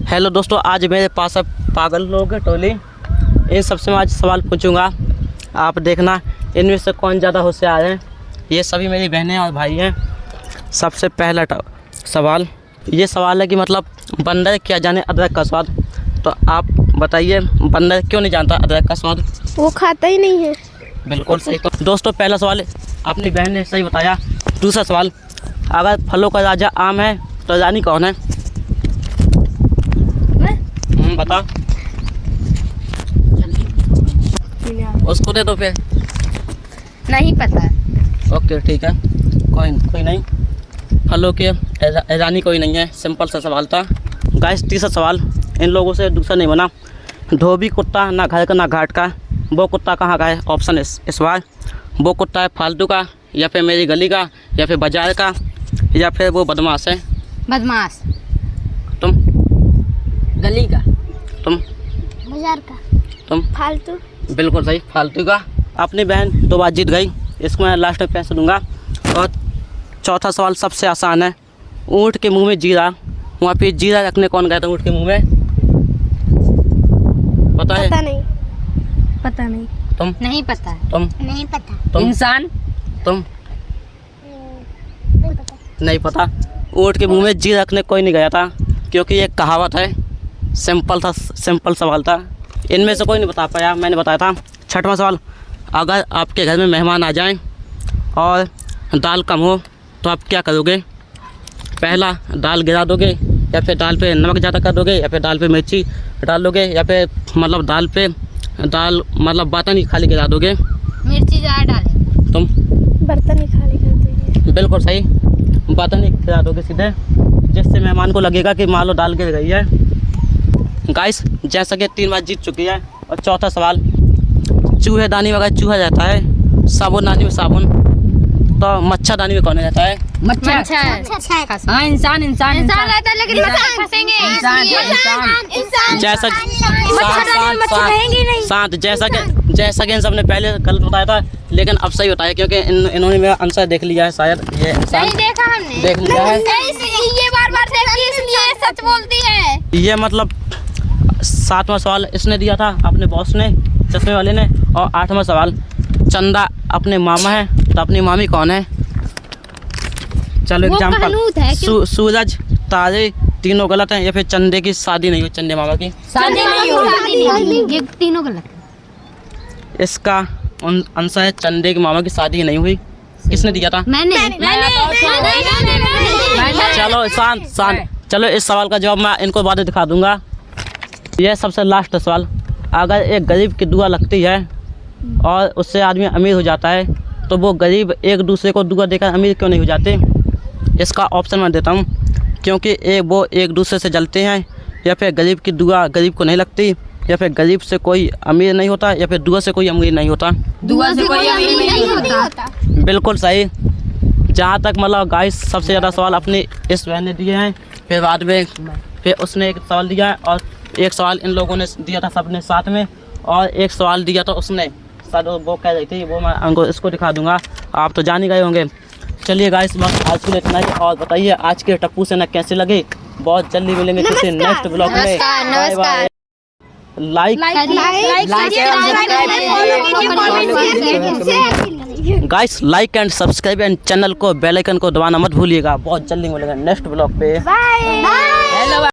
Hello दोस्तों, आज मेरे पास है पागल लोग टोली। इन सबसे मैं आज सवाल पूछूंगा, आप देखना इनमें से कौन ज़्यादा होशियार है। ये सभी मेरी बहनें और भाई हैं। सबसे पहला सवाल ये सवाल है कि मतलब बंदर क्या जाने अदरक का स्वाद। तो आप बताइए, बंदर क्यों नहीं जानता अदरक का स्वाद? वो खाता ही नहीं है। बिल्कुल सही। तो दोस्तों, पहला सवाल अपनी बहन ने सही बताया। दूसरा सवाल, अगर फलों का राजा आम है तो रानी कौन है? बता। उसको दे दो फिर। नहीं पता। ओके ठीक है, कोई नहीं। फलों के रानी कोई नहीं है, सिंपल सा सवाल था गाइस। तीसरा सवाल इन लोगों से दूसरा नहीं बना। धोबी कुत्ता ना घर का ना घाट का, वो कुत्ता कहाँ का है? ऑप्शन इस बार वो कुत्ता है फालतू का, या फिर मेरी गली का, या फिर बाजार का, या फिर वो बदमाश है। बदमाश। तुम? गली का। तुम? बाजार का। तुम? फालतू। बिल्कुल सही, फालतू का। अपनी बहन 2 बार जीत गई, इसको मैं लास्ट में पैसे दूंगा। और चौथा सवाल सबसे आसान है। ऊँट के मुंह में जीरा, वहाँ पे जीरा रखने कौन गया था ऊँट के मुंह में? पता है? पता नहीं। पता नहीं। तुम? नहीं पता। तुम? नहीं पता। तुम? इंसान। तुम? नहीं पता। नहीं पता। ऊँट के मुंह में जीरा रखने कोई नहीं गया था, क्योंकि ये कहावत है। सिंपल था, सिंपल सवाल था। इनमें से कोई नहीं बता पाया, मैंने बताया था। छठवां सवाल, अगर आपके घर में मेहमान आ जाएं और दाल कम हो तो आप क्या करोगे? पहला, दाल गिरा दोगे, या फिर दाल पे नमक ज़्यादा कर दोगे, या फिर दाल पे मिर्ची डाल दोगे, या फिर मतलब दाल मतलब बर्तन ही खाली गिरा दोगे? मिर्ची ज़्यादा डाले। तुम? बर्तन ही खाली कर देंगे। बिल्कुल सही, बर्तन ही गिरा दोगे सीधे, जिससे मेहमान को लगेगा कि मान लो दाल गिर गई है। गाइस, जैसा कि 3 बार जीत चुकी है। और चौथा सवाल, चूहेदानी में अगर चूहा रहता है, साबुनदानी में साबुन, तो मच्छरदानी में कौन रहता है? मच्छर। हाँ, इंसान रहता है, लेकिन मच्छर फंसेंगे। जैसा शांत, जैसा कि इन सब ने पहले गलत बताया था, लेकिन अब सही बताया, क्योंकि इन्होंने मेरा आंसर देख लिया है। शायद ये इंसान नहीं देखा हमने। देख लिया है। ये बार देखी, इसलिए सच बोलती है। ये मतलब 7वां सवाल इसने दिया था, अपने बॉस ने, चश्मे वाले ने। और 8वां सवाल, चंदा अपने मामा है तो अपनी मामी कौन है? चलो एग्जाम्पल, सूरज, तारे, तीनों गलत हैं। या फिर चंदे की शादी नहीं हुई, चंदे मामा की शादी नहीं हुई। ये तीनों गलत। इसका आंसर है चंदे की मामा की शादी नहीं हुई। किसने दिया था? मैंने। चलो शांत। चलो इस सवाल का जवाब मैं इनको बाद में दिखा दूंगा। यह सबसे लास्ट सवाल, अगर एक गरीब की दुआ लगती है और उससे आदमी अमीर हो जाता है, तो वो गरीब एक दूसरे को दुआ देकर अमीर क्यों नहीं हो जाते? इसका ऑप्शन मैं देता हूँ, क्योंकि वो एक दूसरे से जलते हैं, या फिर गरीब की दुआ गरीब को नहीं लगती, या फिर गरीब से कोई अमीर नहीं होता, या फिर दुआ से कोई अमीर नहीं होता। दुआ से कोई अमीर नहीं होता। बिल्कुल सही। जहाँ तक मतलब गाइस, सबसे ज़्यादा सवाल अपनी इस बहन ने दिए हैं, फिर बाद में फिर उसने एक सवाल दिया है, और एक सवाल इन लोगों ने दिया था सबने साथ में, और एक सवाल दिया था उसने, शायद वो कह रही थी, वो मैं उनको इसको दिखा दूंगा, आप तो जान ही गए होंगे। चलिए गाइस, बस आज के लिए इतना ही। और बताइए आज के टप्पू सेना कैसे लगे? बहुत जल्दी मिलेंगे किसी नेक्स्ट ब्लॉग में। Bye bye. Like guys, like and subscribe and channel को बेल आइकन को दबाना मत भूलिएगा। बहुत जल्दी मिलेगा नेक्स्ट ब्लॉग पे।